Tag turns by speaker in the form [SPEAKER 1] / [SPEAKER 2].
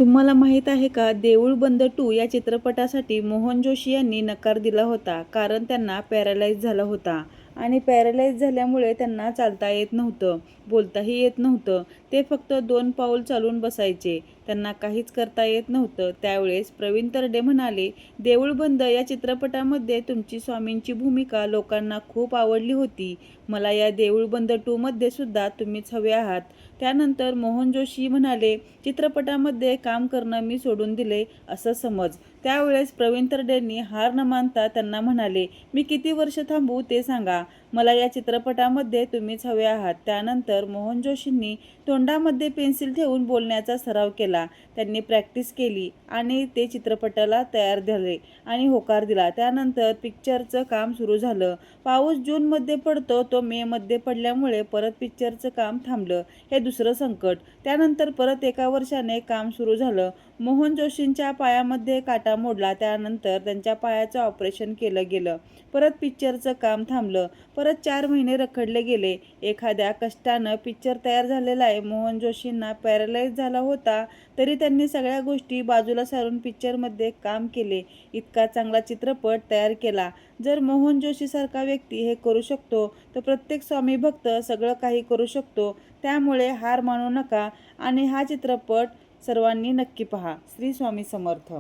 [SPEAKER 1] तुम्हाला माहीत आहे का, देऊळ बंद 2 या चित्रपटासाठी मोहन जोशी यांनी नकार दिला होता. कारण त्यांना पॅरालाइज झाला होता आणि पॅरालाइज झाल्यामुळे त्यांना चालता येत नव्हतं, बोलताही येत नव्हतं. ते फक्त 2 पाऊल चालून बसायचे. त्यांना काहीच करता येत नव्हतं. त्यावेळेस प्रवीण तरडे म्हणाले, देऊळ बंद या चित्रपटामध्ये तुमची स्वामींची भूमिका लोकांना खूप आवडली होती. मला या देऊळ बंद 2 मध्ये सुद्धा तुम्हीच हवे आहात. त्यानंतर मोहन जोशी म्हणाले, चित्रपटामध्ये काम करणं मी सोडून दिले असं समज. त्यावेळेस प्रवीण तरडेंनी हार न मानता त्यांना म्हणाले, मी किती वर्ष थांबू ते सांगा. मला या चित्रपटामध्ये तुम्हीच हवे आहात. त्यानंतर मोहन जोशींनी तोंडामध्ये पेन्सिल ठेवून बोलण्याचा सराव केला. त्यांनी प्रॅक्टिस केली आणि ते चित्रपटाला तयार झाले आणि होकार दिला. त्यानंतर पिक्चरचं काम सुरू झालं. पाऊस जूनमध्ये पडतो तो मेमध्ये पडल्यामुळे परत पिक्चरचं काम थांबलं. हे दुसरं संकट. त्यानंतर परत एका वर्षाने काम सुरू झालं. मोहन जोशींच्या पायामध्ये काटा मोडला. त्यानंतर त्यांच्या पायाचं ऑपरेशन केलं गेलं. परत पिक्चरचं काम थांबलं. परत 4 महिने रखडले गेले. एखाद्या कष्टानं पिक्चर तयार झालेला आहे. मोहन जोशींना पॅरालाइज झाला होता, तरी त्यांनी सगळ्या गोष्टी बाजूला सारून पिक्चरमध्ये काम केले. इतका चांगला चित्रपट तयार केला. जर मोहन जोशीसारखा व्यक्ती हे करू शकतो, तर प्रत्येक स्वामी भक्त सगळं काही करू शकतो. त्यामुळे हार मानू नका आणि हा चित्रपट सर्वांनी नक्की पहा. श्री स्वामी समर्थ.